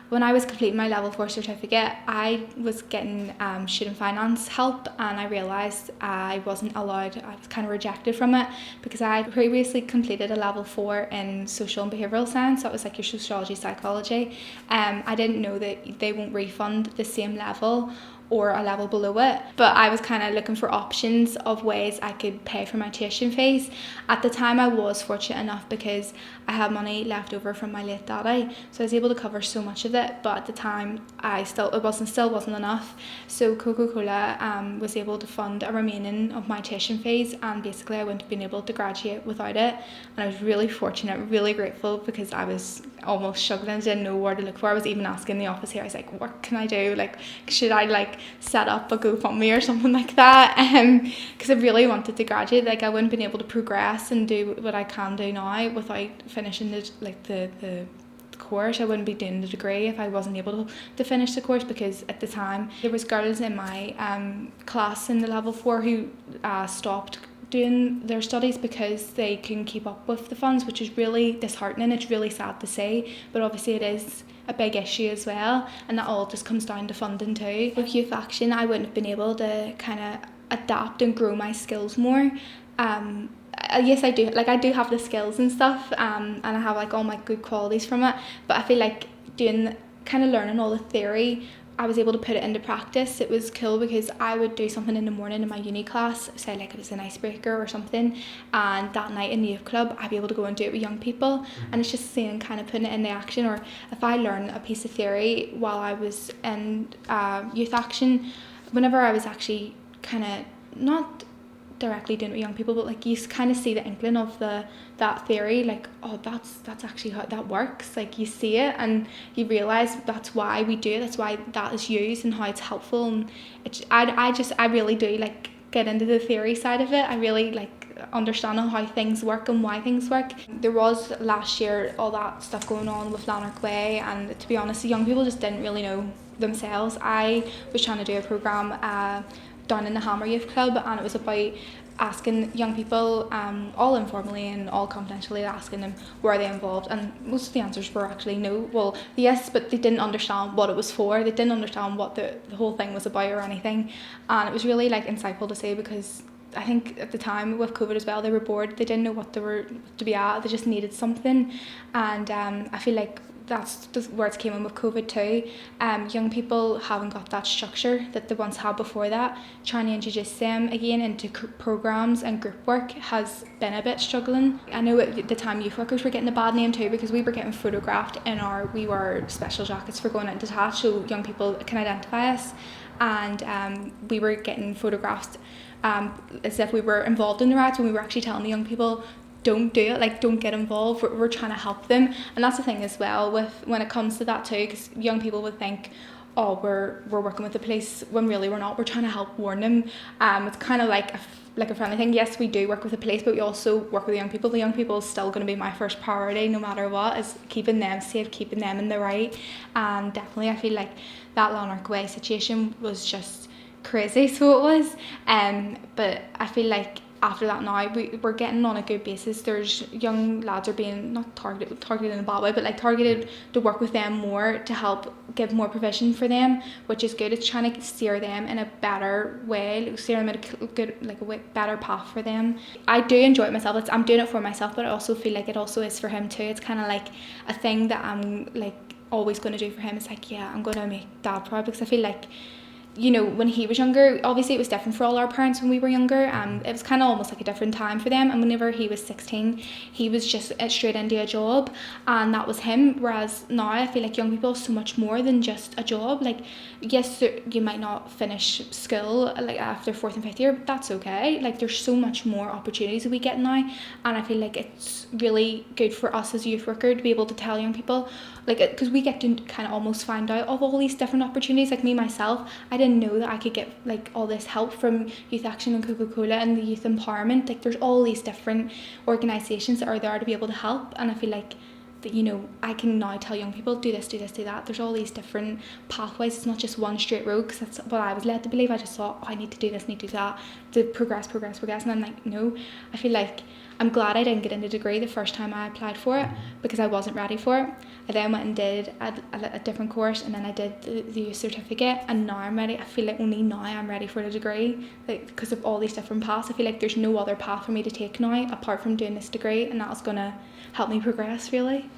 when I was completing my level 4 certificate, I was getting student finance help, and I realised I wasn't allowed, I was kind of rejected from it because I had previously completed a level 4 in social and behavioural science, so it was like your sociology, psychology. I didn't know that they won't refund the same level or a level below it, but I was kind of looking for options of ways I could pay for my tuition fees. At the time I was fortunate enough because I had money left over from my late daddy, so I was able to cover so much of it, but at the time it still wasn't enough. So Coca-Cola was able to fund a remaining of my tuition fees, and basically I wouldn't have been able to graduate without it, and I was really fortunate, really grateful, because I was almost struggling, didn't know where to look for. I was even asking the office here, I was like, what can I do, like should I like set up a GoFundMe or something like that, because I really wanted to graduate. Like I wouldn't have been able to progress and do what I can do now without finishing the course. I wouldn't be doing the degree if I wasn't able to finish the course, because at the time there was girls in my class in the level 4 who stopped doing their studies because they couldn't keep up with the funds, which is really disheartening. It's really sad to see, but obviously it is a big issue as well, and that all just comes down to funding too. With youth action, I wouldn't have been able to kind of adapt and grow my skills more. Yes, I do have the skills and stuff, and I have like all my good qualities from it, but I feel like learning all the theory, I was able to put it into practice. It was cool because I would do something in the morning in my uni class, say like it was an icebreaker or something, and that night in the youth club I'd be able to go and do it with young people, and it's just seeing kind of putting it into action. Or if I learned a piece of theory while I was in youth action, whenever I was actually kind of not directly doing it with young people, but like you kind of see the inkling of that theory, like, oh, that's actually how that works. Like you see it and you realize that's why we do it, that's why that is used and how it's helpful. And I really do like get into the theory side of it. I really like understanding how things work and why things work. There was last year all that stuff going on with Lanark Way, and to be honest, the young people just didn't really know themselves. I was trying to do a programme down in the Hammer Youth Club, and it was about asking young people, all informally and all confidentially, asking them were they involved, and most of the answers were actually no. Well, yes, but they didn't understand what it was for. They didn't understand what the whole thing was about or anything, and it was really like insightful to see, because I think at the time with COVID as well, they were bored. They didn't know what they were to be at. They just needed something, and I feel like that's where it came in with COVID too. Young people haven't got that structure that they once had before that. Trying to introduce them again into programs and group work has been a bit struggling. I know at the time youth workers were getting a bad name too, because we were getting photographed in we wore special jackets for going out detached so young people can identify us, and we were getting photographed as if we were involved in the riots, when we were actually telling the young people, don't do it, like don't get involved. We're trying to help them. And that's the thing as well with when it comes to that too, because young people would think, oh, we're working with the police, when really we're not. We're trying to help warn them. It's kind of like a friendly thing. Yes, we do work with the police, but we also work with the young people. The young people is still going to be my first priority no matter what, is keeping them safe, keeping them in the right. And definitely I feel like that Lanark Way situation was just crazy, so it was. But I feel like after that now we're getting on a good basis. There's young lads are being not targeted in a bad way, but like targeted to work with them more, to help give more provision for them, which is good. It's trying to steer them in a better way, steer them in a good, like a better path for them. I do enjoy it myself. I'm doing it for myself, but I also feel like it also is for him too. It's kind of like a thing that I'm like always going to do for him. It's like, yeah, I'm going to make dad proud, because I feel like, you know, when he was younger, obviously it was different for all our parents when we were younger. It was kind of almost like a different time for them. And whenever he was 16, he was just straight into a job, and that was him. Whereas now I feel like young people are so much more than just a job. Like, yes, you might not finish school like after 4th and 5th year, but that's okay. Like, there's so much more opportunities that we get now, and I feel like it's really good for us as a youth worker to be able to tell young people, like, because we get to kind of almost find out of all these different opportunities. Like me myself, I didn't know that I could get like all this help from Youth Action and Coca-Cola and the youth empowerment. Like, there's all these different organisations that are there to be able to help, and I feel like that, you know, I can now tell young people, do this, do this, do that. There's all these different pathways. It's not just one straight road, because that's what I was led to believe. I just thought, oh, I need to do this, need to do that to progress. And I'm like, no, I feel like I'm glad I didn't get into degree the first time I applied for it because I wasn't ready for it. I then went and did a different course, and then I did the youth certificate, and now I'm ready. I feel like only now I'm ready for the degree, like because of all these different paths. I feel like there's no other path for me to take now apart from doing this degree, and that's going to help me progress really.